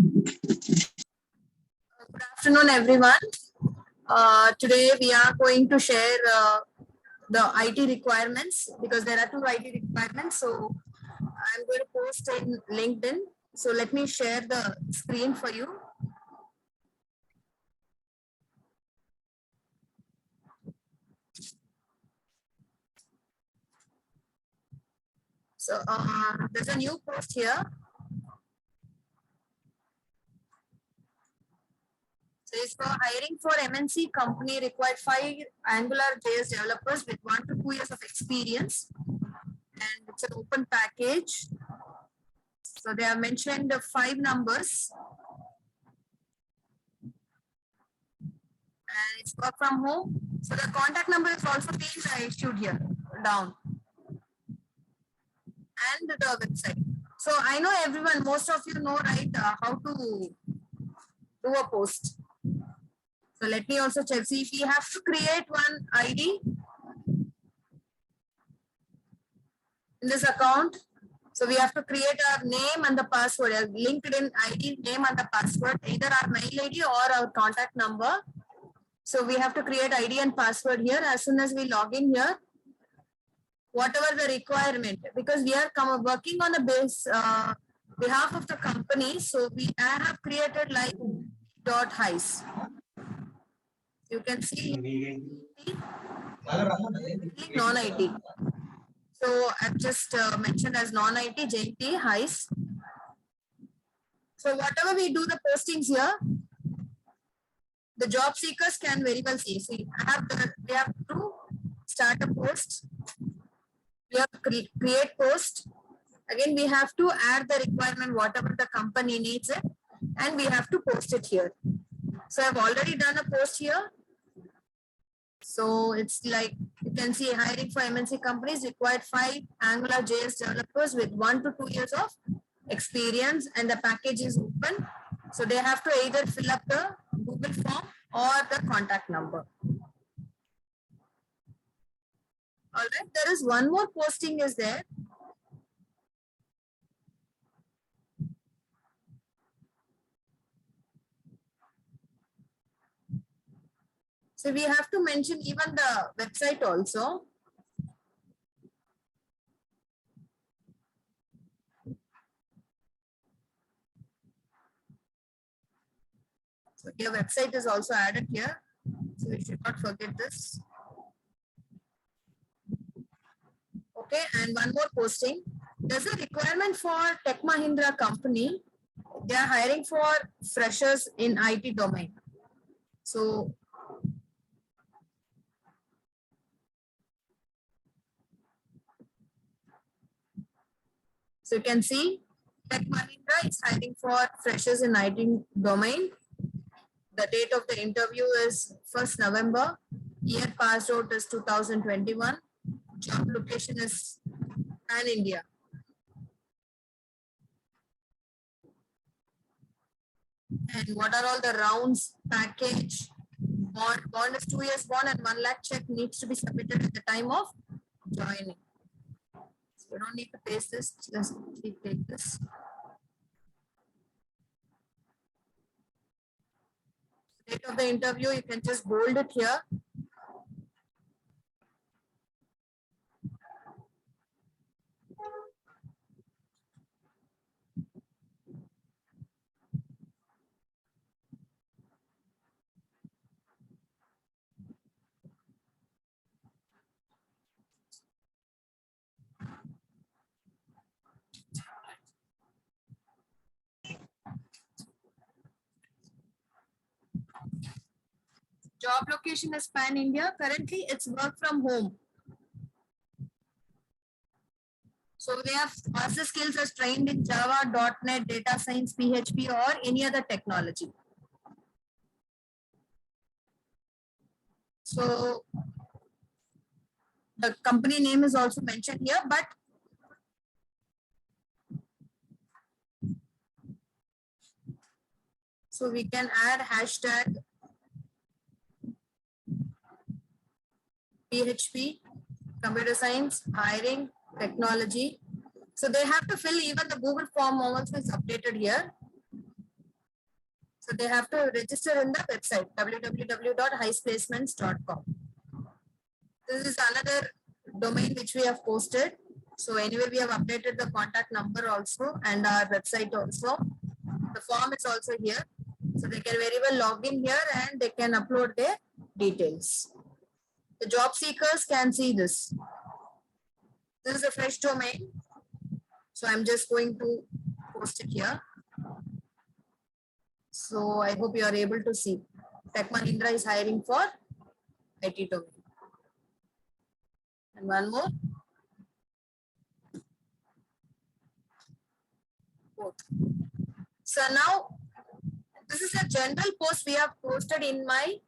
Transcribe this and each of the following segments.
Good afternoon, everyone. Today we are going to share the IT requirements because there are two IT requirements. So I'm going to post in LinkedIn. So let me share the screen for you. So there's a new post here. So it's for hiring for MNC company required 5 Angular JS developers with 1 to 2 years of experience. And it's an open package. So they have mentioned the 5 numbers. And it's work from home. So the contact number is also being issued here down. And the website. So I know everyone, most of you know, right, how to do a post. So let me also check. See, we have to create one ID in this account. So we have to create our name and the password, a LinkedIn ID, name and the password, either our mail ID or our contact number. So we have to create ID and password here. As soon as we log in here, whatever the requirement, because we are working on the behalf of the company. So I have created like .heis. You can see non-IT. So I've just mentioned as non-IT JT heis. So whatever we do the postings here, the job seekers can very well see. See, we have to start a post. We have to create post. Again, we have to add the requirement, whatever the company needs it, and we have to post it here. So I've already done a post here. So it's like, you can see hiring for MNC companies required 5 Angular JS developers with 1 to 2 years of experience, and the package is open. So they have to either fill up the Google form or the contact number. All right, there is one more posting is there. So we have to mention even the website also. So your website is also added here. So we should not forget this. Okay, and one more posting. There's a requirement for Tech Mahindra company. They are hiring for freshers in IT domain. So you can see Tech Mahindra is hiring for freshers in IT domain. The date of the interview is 1st November. Year passed out is 2021. Job location is Pan India. And what are all the rounds, package, bond is 2 years bond, and 1 lakh check needs to be submitted at the time of joining. So you don't need to paste this, just take this. Date of the interview, you can just bold it here. Job location is Pan India. Currently, it's work from home. So they have master skills as trained in Java, .NET, data science, PHP, or any other technology. So the company name is also mentioned here, but so we can add hashtag PHP, computer science, hiring, technology. So they have to fill even the Google form once it's updated here. So they have to register in the website www.heisplacements.com. This is another domain which we have posted. So anyway, we have updated the contact number also and our website also. The form is also here. So they can very well log in here and they can upload their details. The job seekers can see this. This is a fresh domain. So I'm just going to post it here. So I hope you are able to see. Tech Mahindra is hiring for IT domain. And one more. So now this is a general post we have posted in my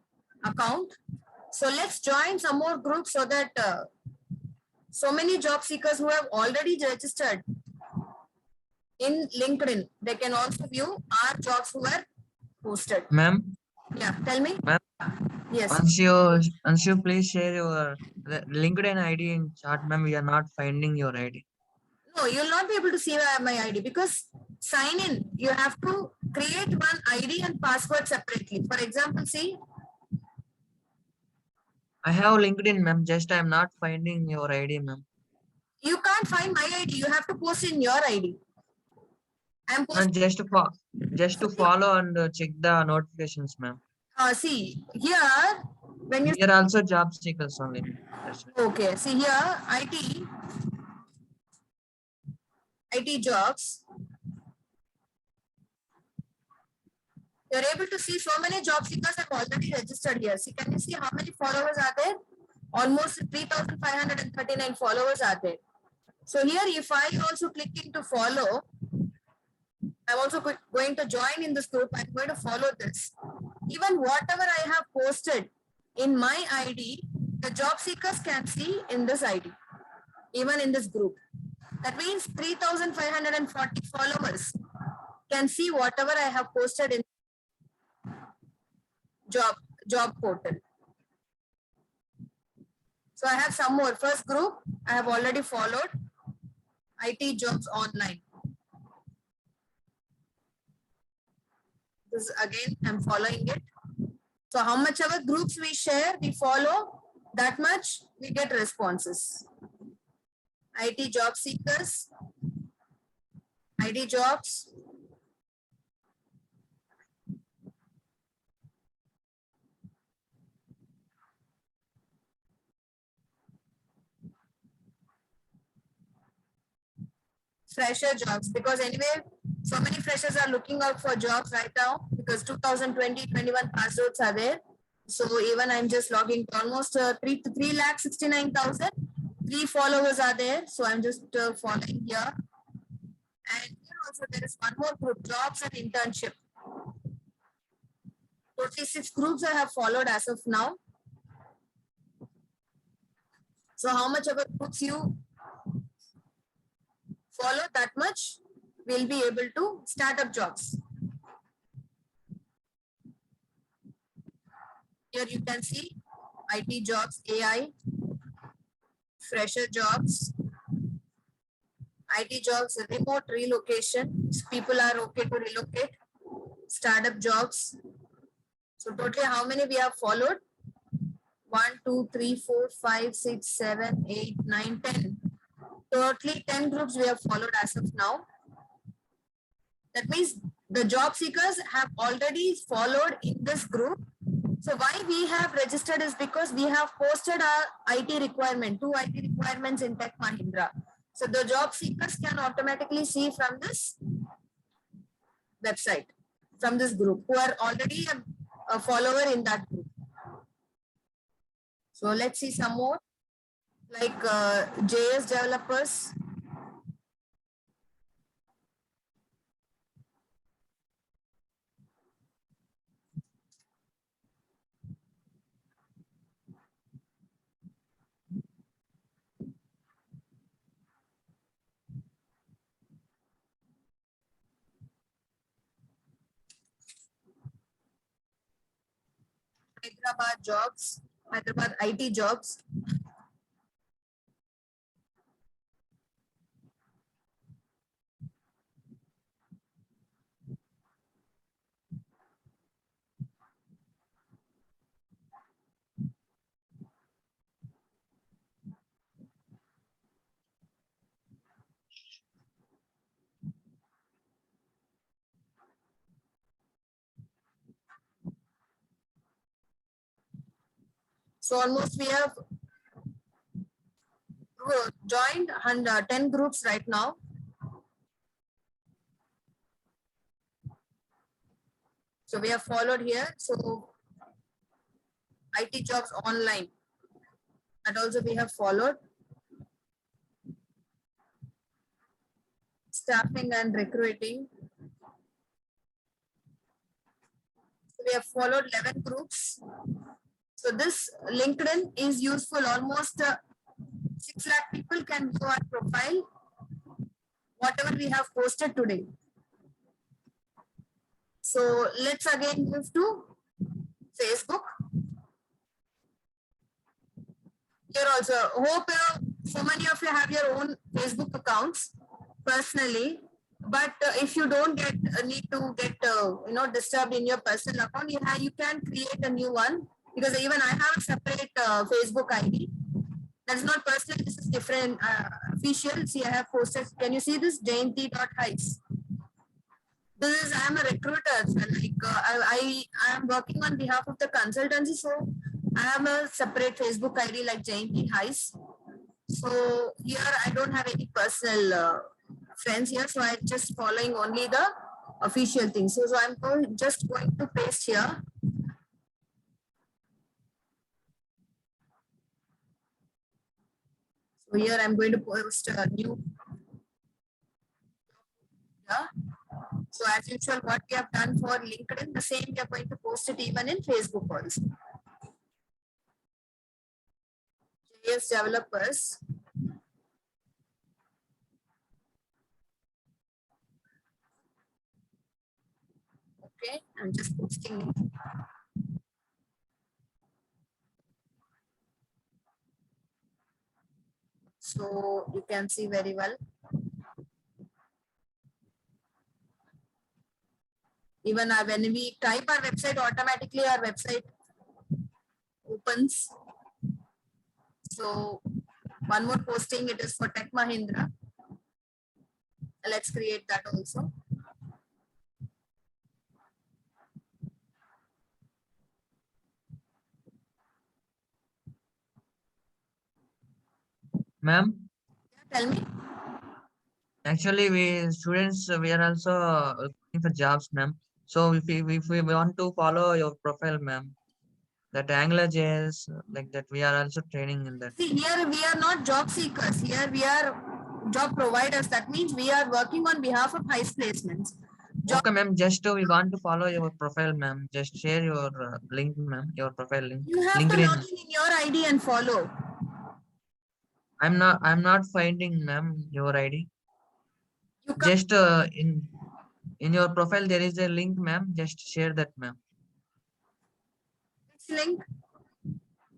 account. So let's join some more groups so that so many job seekers who have already registered in LinkedIn, they can also view our jobs who are posted. Ma'am, Yeah, tell me. ma'am, Yes. once you please share your LinkedIn ID in chat, ma'am. We are not finding your ID. No, you'll not be able to see my ID because sign in. You have to create one ID and password separately. For example, see. I have LinkedIn, ma'am. Just I am not finding your ID, ma'am. You can't find my ID. You have to post in your ID. I'm posting. And just to follow and check the notifications, ma'am. See here when you. We are also job seekers only. That's right. Okay. See here, IT jobs. You're able to see so many job seekers have already registered here. See, can you see how many followers are there? Almost 3,539 followers are there. So here, if I also click into follow, I'm also going to join in this group. I'm going to follow this. Even whatever I have posted in my ID, the job seekers can see in this ID, even in this group. That means 3,540 followers can see whatever I have posted in job portal. So I have some more. First group, I have already followed IT jobs online. This again, I'm following it. So how much ever groups we share, we follow, that much we get responses. IT job seekers, IT jobs. Fresher jobs, because anyway, so many freshers are looking out for jobs right now because 2020-21 pass outs are there. So even I'm just logging to almost 3,69,000. 3 followers are there. So I'm just following here. And here also there is one more group, jobs and internship. 46 groups I have followed as of now. So how much of a groups you follow, that much will be able to start up jobs. Here you can see IT jobs, AI, fresher jobs, IT jobs, remote relocation. People are okay to relocate, startup jobs. So totally how many we have followed? 1, 2, 3, 4, 5, 6, 7, 8, 9, 10. Totally 10 groups we have followed as of now. That means the job seekers have already followed in this group. So why we have registered is because we have posted our IT requirement, 2 IT requirements in Tech Mahindra. So the job seekers can automatically see from this website, from this group, who are already a follower in that group. So let's see some more, like JS developers. Hyderabad jobs, Hyderabad IT jobs. So almost we have joined 10 groups right now. So we have followed here. So IT jobs online, that also we have followed. Staffing and recruiting. So we have followed 11 groups. So this LinkedIn is useful. Almost 6 lakh people can view our profile, whatever we have posted today. So let's again move to Facebook. Here also, hope so many of you have your own Facebook accounts personally. But if you don't get need to get disturbed in your personal account, you can create a new one, because even I have a separate Facebook ID. That's not personal. This is different, official. See, I have posted. Can you see this? Jayanti.Heis. This is, I am a recruiter. Like I am working on behalf of the consultancy, so I have a separate Facebook ID like Jayanti Heis. So here I don't have any personal friends here, so I'm just following only the official thing. So I'm just going to paste here. So here I'm going to post a new. Yeah. So as usual, what we have done for LinkedIn, the same we are going to post it even in Facebook also. JS developers. Okay, I'm just posting it. So you can see very well. Even when we type our website, automatically our website opens. So one more posting, it is for Tech Mahindra. Let's create that also. Ma'am, Tell me. actually we students, we are also looking for jobs, ma'am. So if we want to follow your profile, ma'am, that Angular JS, like that, we are also training in that. See, here we are not job seekers. Here we are job providers. That means we are working on behalf of Heis Placements. Okay, ma'am. Just we want to follow your profile, ma'am. Just share your link, ma'am. Your profile link. You have to LinkedIn. log in your ID and follow. I'm not finding, ma'am, your ID. You Just in your profile there is a link, ma'am. Just share that, ma'am. which link?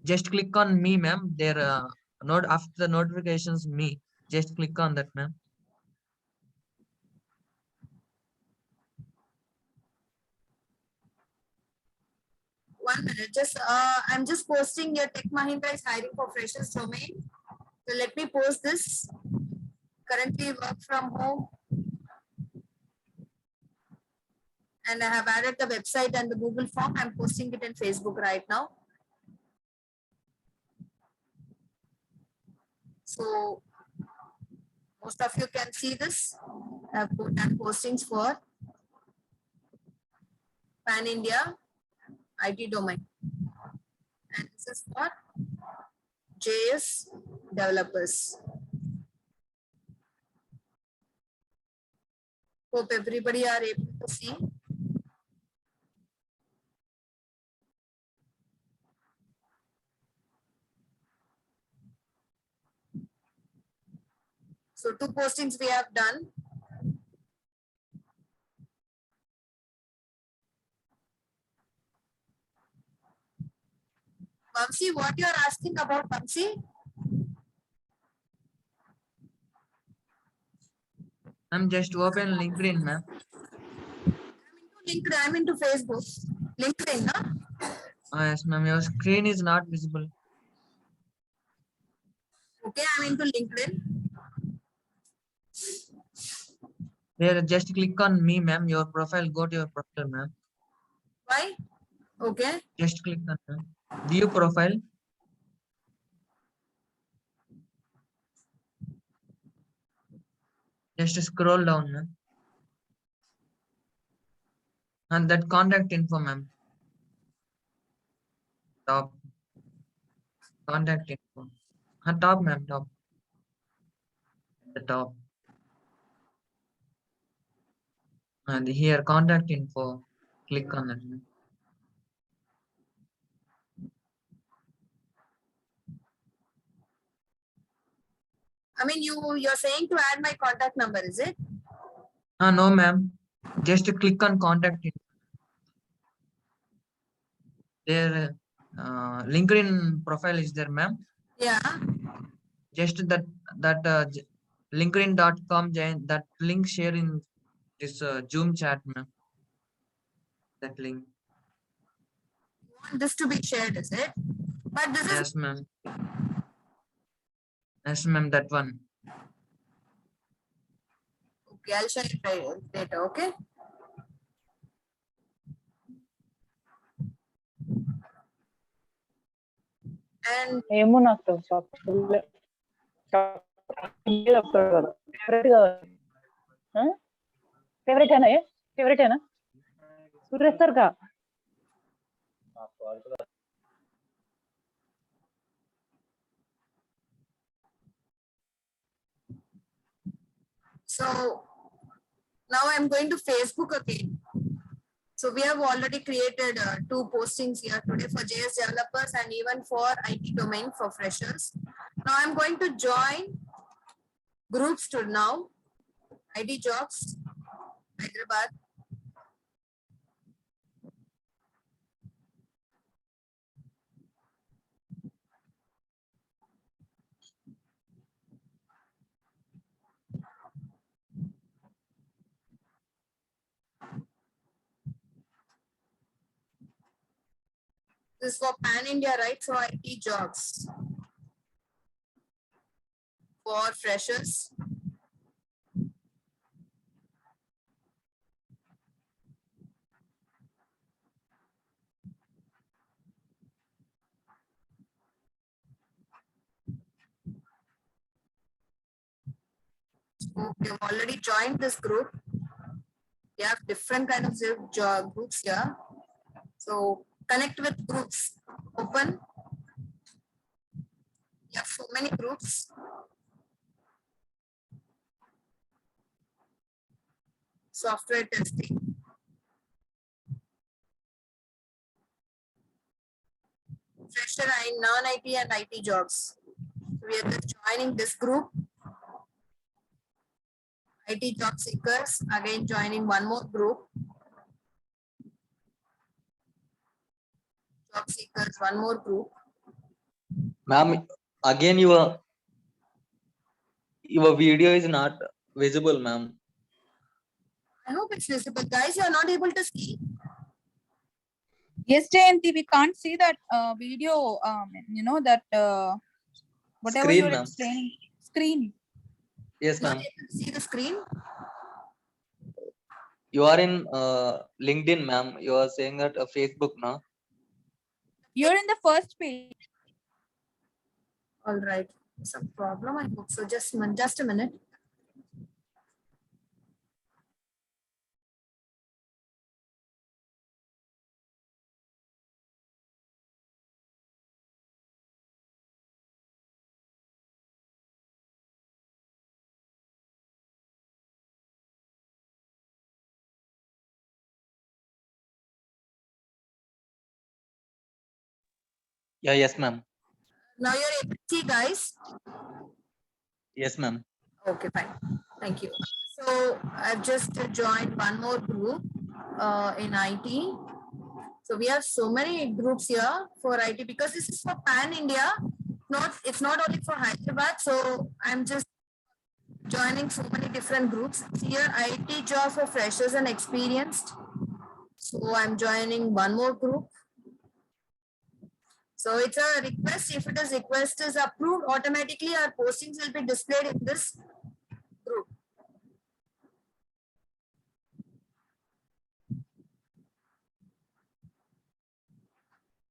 Just click on me, ma'am. There, not after the notifications, me. Just click on that, ma'am. One minute. Just I'm just posting your Tech Mahindra is hiring for freshers domain. So let me post this. Currently work from home. And I have added the website and the Google form. I'm posting it in Facebook right now. So most of you can see this. I've put done postings for Pan India IT domain. And this is for JS developers. Hope everybody are able to see. So 2 postings we have done. Vamsi, what you are asking about, Vamsi? I'm just open LinkedIn, ma'am. I'm into Facebook. LinkedIn, huh? Yes, ma'am. Your screen is not visible. Okay, I'm into LinkedIn. There, just click on me, ma'am. Your profile. Go to your profile, ma'am. Why? Okay. Just click on ma'am. View profile. Just scroll down, ma'am. And that contact info, ma'am. Top. Contact info. Top, ma'am. Top. The top. And here, contact info. Click on it, ma'am. I mean, you're saying to add my contact number, is it? No, ma'am. Just click on contact info. Their LinkedIn profile is there, ma'am. Yeah. Just that LinkedIn.com that link share in this Zoom chat, ma'am. That link. You want this to be shared, is it? But this is Yes, ma'am. Yes, ma'am. That one. okay. I'll share it later. Okay. And ఏమో నాకు చెప్పలే చెప్తాడు కదా favourite కదా favourite అయినా favourite అయినా Suresh sir కా so now I'm going to Facebook again. So we have already created 2 postings here today for JS developers and even for IT domain for freshers. Now I'm going to join groups to now. IT jobs, Hyderabad. This is for Pan India, right? So IT jobs for freshers. So we've already joined this group. We have different kind of job groups here. So connect with groups. Open. You have so many groups. Software testing. Fresher and non-IT and IT jobs. We are just joining this group. IT job seekers, again joining one more group. Job seekers, one more group. Ma'am, again your video is not visible, ma'am. I hope it's visible. Guys, you are not able to see. Yes, Jayanti, we can't see that video, that whatever Screen, you're ma'am. explaining. Screen. Yes, Not ma'am. able to see the screen. You are in LinkedIn, ma'am. You are saying that Facebook, no? You're in the first page. All right. Some problem, I hope so. Just a minute. Yeah, yes, ma'am. Now you're able to see, guys. Yes, ma'am. Okay, fine. Thank you. So I've just joined one more group in IT. So we have so many groups here for IT because this is for Pan India. It's not only for Hyderabad. So I'm just joining so many different groups. Here IT job for freshers and experienced. So I'm joining one more group. So it's a request. If it is request is approved, automatically our postings will be displayed in this group.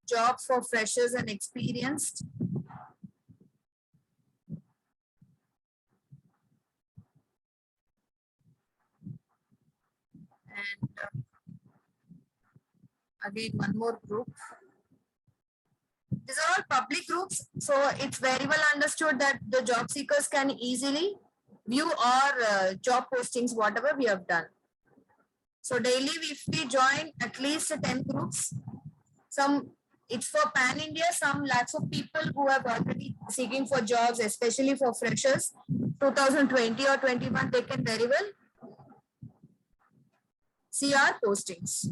Job for freshers and experienced. And again, one more group. These are all public groups, so it's very well understood that the job seekers can easily view our job postings, whatever we have done. So daily, if we join at least 10 groups, it's for pan India, some lakhs of people who have already seeking for jobs, especially for freshers, 2020 or 21, they can very well see our postings.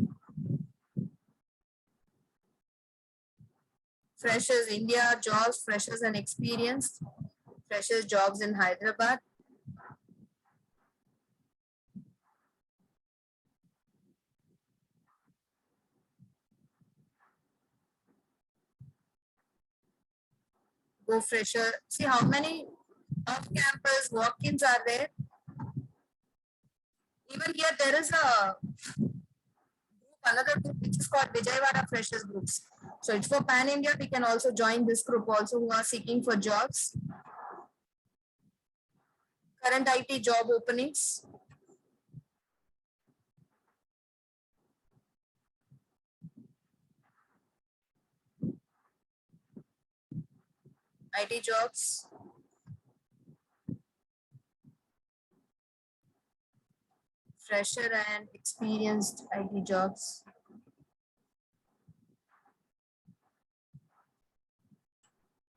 Freshers India, jobs, freshers and experienced, freshers jobs in Hyderabad. Go fresher. See how many off-campus walk-ins are there. Even here there is a group, another group which is called Vijayawada Freshers Groups. So it's for Pan India. We can also join this group also who are seeking for jobs. Current IT job openings. IT jobs. Fresher and experienced IT jobs.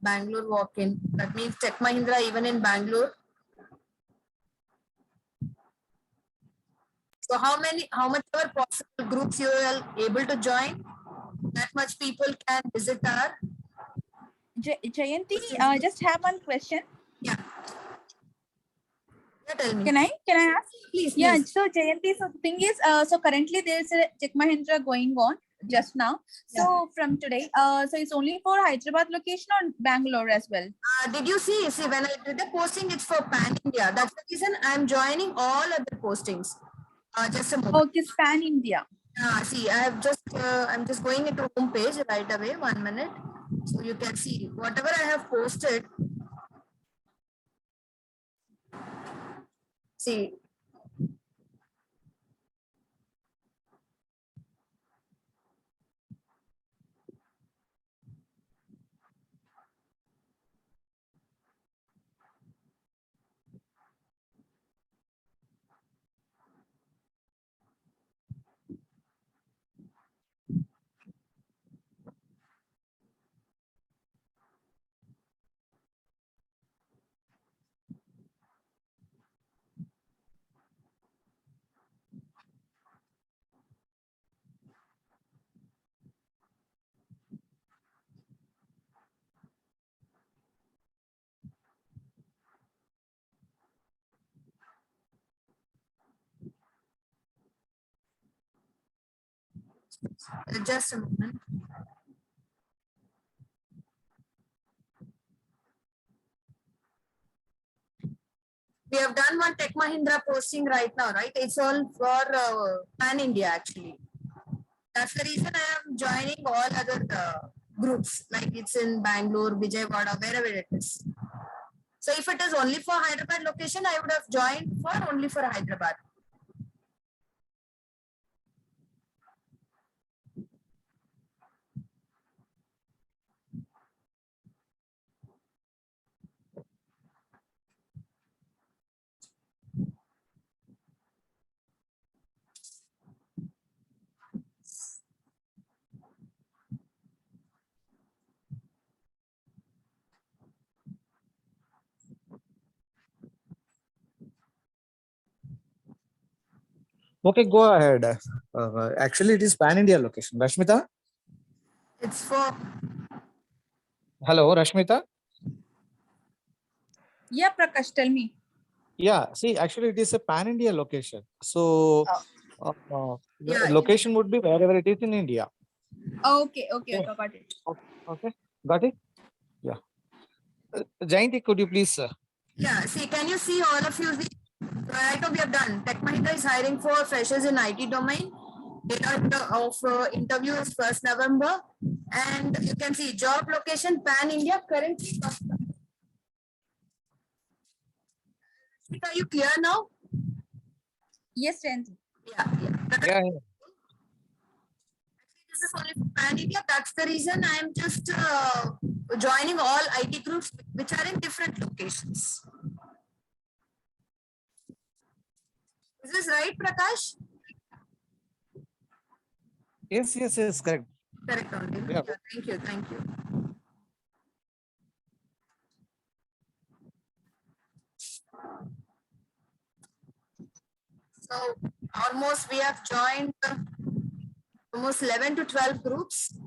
Bangalore walk-in. That means Tech Mahindra even in Bangalore. So how much ever possible groups you are able to join, that much people can visit our. Jayanti, I just have one question. Yeah. Yeah, tell me. Can I ask? Please, Yeah, please. so Jayanti, so the thing is, so currently there's a Tech Mahindra going on just now. So from today, so it's only for Hyderabad location or Bangalore as well? Did you see when I did the posting, it's for Pan India. That's the reason I'm joining all other postings. Just a moment. Okay, Pan India. See, I'm just going into home page right away. 1 minute. So you can see whatever I have posted. See. Just a moment. We have done one Tech Mahindra posting right now, right? It's all for Pan India actually. That's the reason I am joining all other groups, like it's in Bangalore, Vijayawada, wherever it is. So if it is only for Hyderabad location, I would have joined for only for Hyderabad. Okay, go ahead. Actually, it is Pan India location. Rashmita? It's for. Hello, Rashmita? Yeah, Prakash, tell me. Yeah, see, actually, it is a Pan India location. So, the Yeah. location would be wherever it is in India. Okay, Yeah. got it. Okay, got it? Yeah. Jayanti, could you please? Yeah, see, can you see all of you? Right now we have done. Tech Mahindra is hiring for freshers in IT domain. Date of interview is 1st November. And you can see job location, Pan India, currently. Are you clear now? Yes, Jayanti. Yeah. Yeah, This is only for Pan India. That's the reason I am just joining all IT groups which are in different locations. Is this right, Prakash? yes, correct. Correct only. Yeah. Yeah, thank you, thank you. So almost we have joined almost 11 to 12 groups.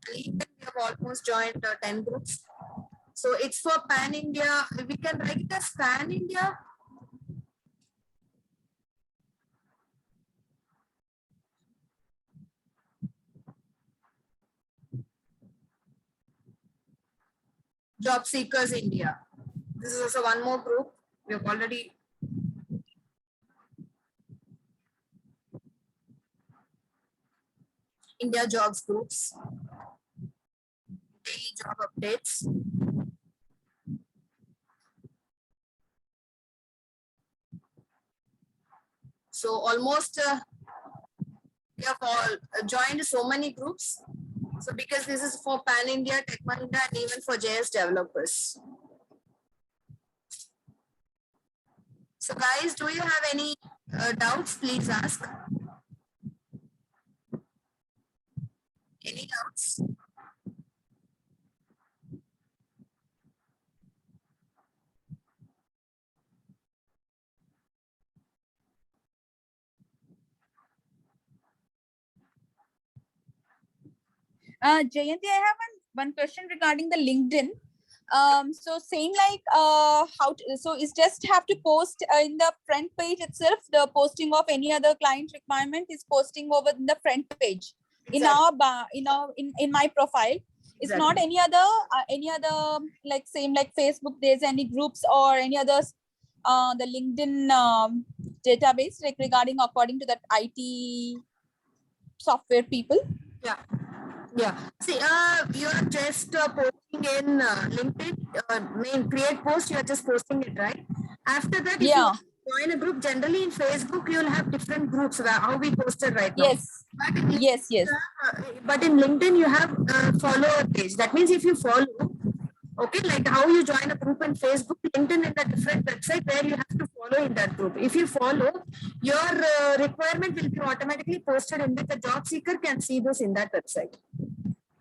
We have almost joined 10 groups. So it's for Pan India. We can write it as Pan India. Job Seekers India. This is also one more group. We have already India Jobs groups. Daily job updates. So almost we have all joined so many groups. So because this is for Pan India, Tech Mahindra, and even for JS developers. So guys, do you have any doubts? Please ask. Any doubts? Jayanti, I have one question regarding the LinkedIn. So saying like so is just have to post in the front page itself, the posting of any other client requirement is posting over in the front page in in my profile. It's not any other like same like Facebook, there's any groups or any others, the LinkedIn database like regarding according to that IT software people. Yeah. Yeah. See, you're just posting in LinkedIn, main create post, you're just posting it, right? After that, if Yeah. you join a group, generally in Facebook, you'll have different groups where how we posted right now. Yes. But in, Yes. but in LinkedIn, you have a follower page. That means if you follow, okay, like how you join a group in Facebook, LinkedIn is a different website where you have to follow in that group. If you follow, your requirement will be automatically posted in which the job seeker can see this in that website.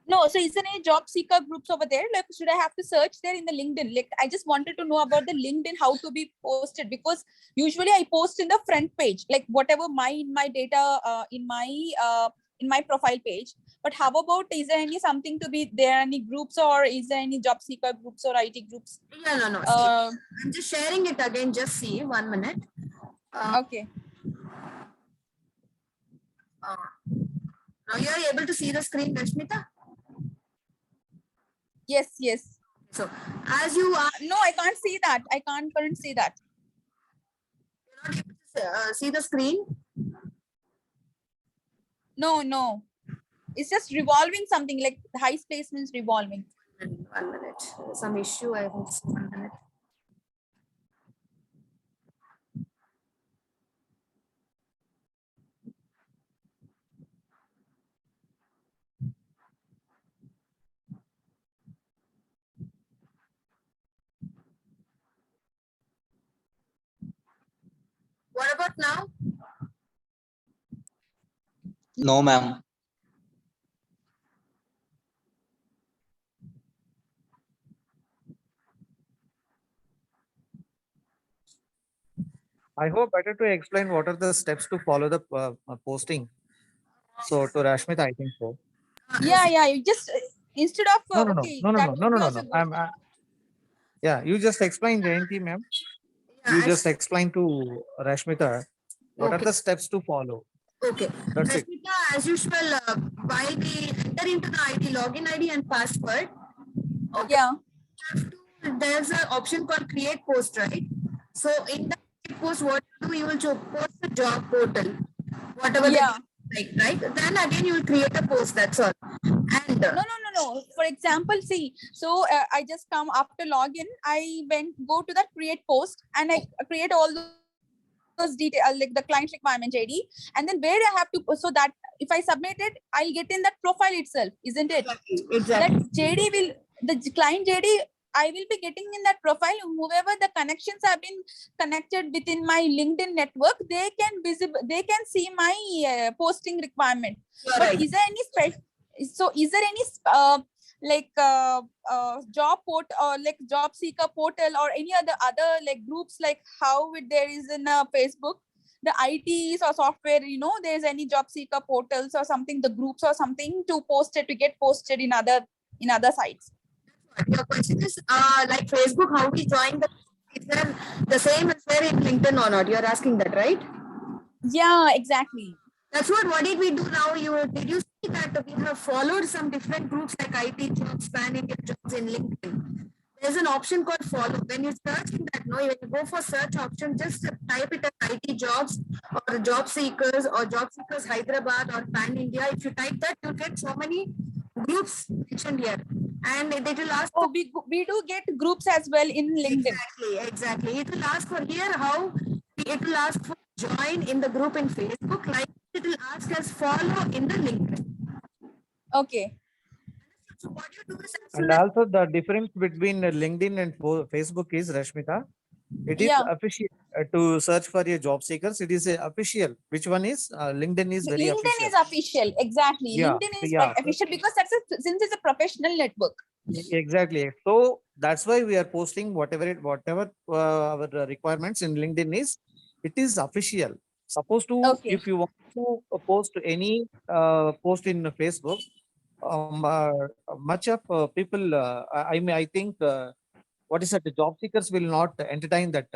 No, so is there any job seeker groups over there? Like, should I have to search there in the LinkedIn? Like, I just wanted to know about the LinkedIn, how to be posted, because usually I post in the front page, like whatever my data in my profile page. But how about, is there any something to be there, any groups, or is there any job seeker groups or IT groups? Yeah, no. See, I'm just sharing it again. Just see 1 minute. Okay. Now you are able to see the screen, Rashmita. Yes. So as you are No, I can't see that. I couldn't see that. you're not able to see the screen. No. It's just revolving something like the high placements revolving. 1 minute. Some issue. I hope. 1 minute. What about now? No, ma'am. I hope better to explain what are the steps to follow the posting. So to Rashmita, I think so. Yeah. You just instead of No. okay, that would be also good. Yeah, you just explain, Jayanti, ma'am. You just explain to Rashmita what are Okay. the steps to follow. Okay. That's it. Rashmita, as usual, while we enter into the ID, login ID and password, okay, Yeah. there's an option called create post, right? So in the create post, what you will post the job portal, whatever Yeah. like, right? Then again you will create a post. That's all. And No. For example, see, so I just come after login, I go to that create post and I create all those detail, like the client requirement JD, and then where I have to, so that if I submit it, I'll get in that profile itself, isn't it? That Exactly. JD will, the client JD, I will be getting in that profile. Whoever the connections have been connected within my LinkedIn network, they can see my posting requirement. You're But right. is there any is there any job port or like job seeker portal or any other like groups, like how there is in Facebook, the ITs or software, there's any job seeker portals or something, the groups or something to post it, to get posted in other sites? Your question is like Facebook, how we join is there the same as there in LinkedIn or not? You're asking that, right? Yeah, exactly. That's what did we do now? Did you see that we have followed some different groups like IT jobs, Pan India jobs in LinkedIn? There's an option called follow. When you search in that, no, when you go for search option, just type it as IT jobs or job seekers Hyderabad or Pan India. If you type that, you'll get so many groups mentioned here. And it will ask Oh, we do get groups as well in LinkedIn. Exactly. It will ask for here how it will ask for join in the group in Facebook, like it will ask us follow in the LinkedIn. Okay. So what you do is And also the difference between LinkedIn and Facebook is, Rashmika, it is Yeah. official to search for your job seekers. It is official. Which one is LinkedIn is very LinkedIn official. is official. Exactly. Yeah, LinkedIn is yeah. official because since it's a professional network. Exactly. So that's why we are posting whatever our requirements in LinkedIn is. It is official. Suppose to Okay. if you want to post any post in Facebook, much of people, I think, what is that? The job seekers will not entertain that.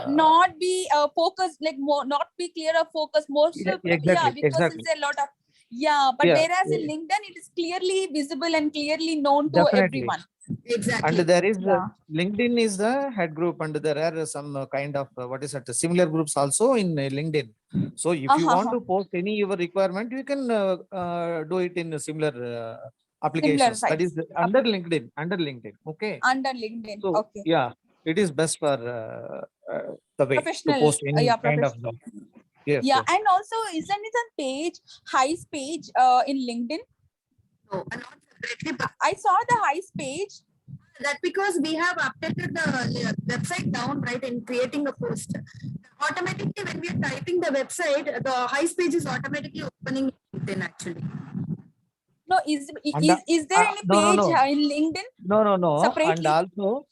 Not be focused, like more, not be clear of focus. Most of, yeah, Exactly, because exactly. it's a lot of, yeah, but Yeah, whereas in LinkedIn, it is clearly visible and clearly known to definitely. everyone. exactly. And there is Yeah. LinkedIn is the head group, and there are some kind of what is that? Similar groups also in LinkedIn. So if you want to post any your requirement, you can do it in a similar applications. That sites. is under LinkedIn. Under LinkedIn. Okay. Under LinkedIn. So Okay. yeah, it is best for the way to Professional. post any Yeah, kind of professional. job. Yes. Yeah, Yes. and also isn't it a page, Highs page in LinkedIn? No, not separately, but I saw the Highs page. that because we have updated the website down, right, in creating a post. Automatically, when we are typing the website, the high page is automatically opening in LinkedIn actually. No, And is there any no, page no. in LinkedIn No. And separately? also,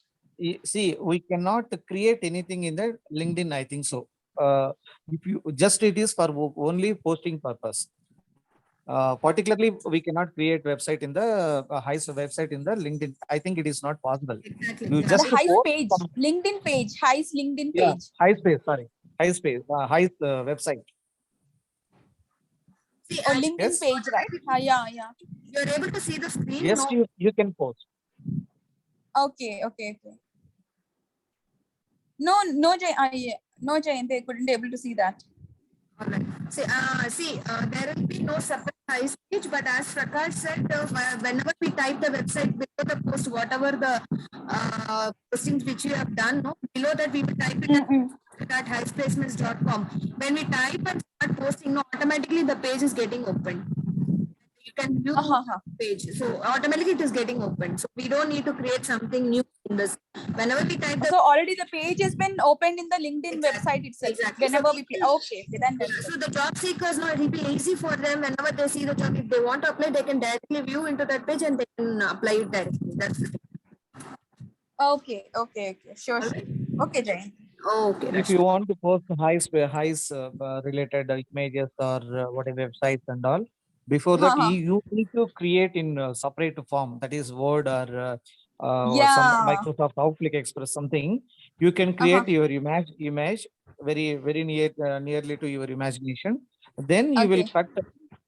see, we cannot create anything in the LinkedIn. I think so. If you just it is for only posting purpose. Particularly, we cannot create website in the Highs website in the LinkedIn. I think it is not possible. Exactly. You Yeah. just The Highs post page, some- LinkedIn page, Highs LinkedIn yeah, page. Highspace. Sorry, Highspace. Highs website. See, Or actually, LinkedIn Yes. page, right? Yeah. you're able to see the screen. Yes, No, you can post. Okay. No, Jayant, they couldn't able to see that. all right. There will be no separate size page, but as Prakash said, whenever we type the website below the post, whatever the postings which you have done, no, below that we will type it at highsplacements.com. When we type and start posting, no, automatically the page is getting opened. You can view the page. So automatically it is getting opened. So we don't need to create something new in this. Whenever we type the So already the page has been opened in the LinkedIn website itself. Exactly. Whenever So we play. Okay, then that's so the job seekers, no, it will be easy for them whenever they see the job. If they want to apply, they can directly view into that page and they can apply it directly. That's the thing. okay. Sure. Okay, Jayant. Okay, If Rashmi. you want to post highs related images or whatever websites and all, before that you need to create in separate form, that is Word or some Yeah. Microsoft Outlook Express something. You can create your image very nearly to your imagination. Then you will Okay. cut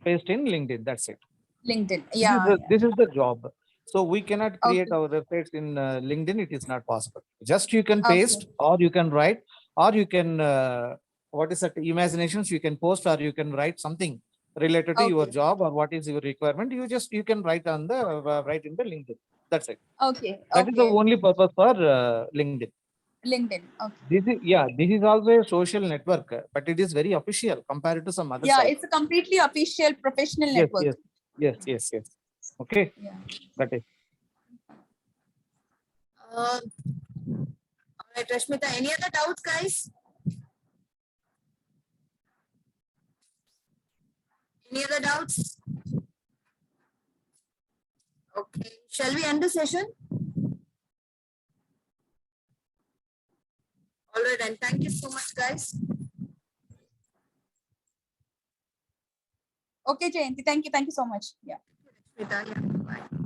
paste in LinkedIn. That's it. LinkedIn. Yeah. This is the job. So we cannot create Okay. our websites in LinkedIn. It is not possible. Just you can Okay. paste or you can write or you can, what is that, imaginations you can post or you can write something related to your Okay. job or what is your requirement. You can write on the, write in the LinkedIn. That's it. Okay. That is the only purpose for LinkedIn. LinkedIn. Okay. This is also a social network, but it is very official compared to some other Yeah, sites. it's a completely official professional Yes, network. yes. Okay, Yeah. that is. All right, Rashmita, any other doubts, guys? Any other doubts? Okay, shall we end the session? All right, and thank you so much, guys. Okay, Jayanti. Thank you. Thank you so much. Yeah. Rashmita, yeah, bye.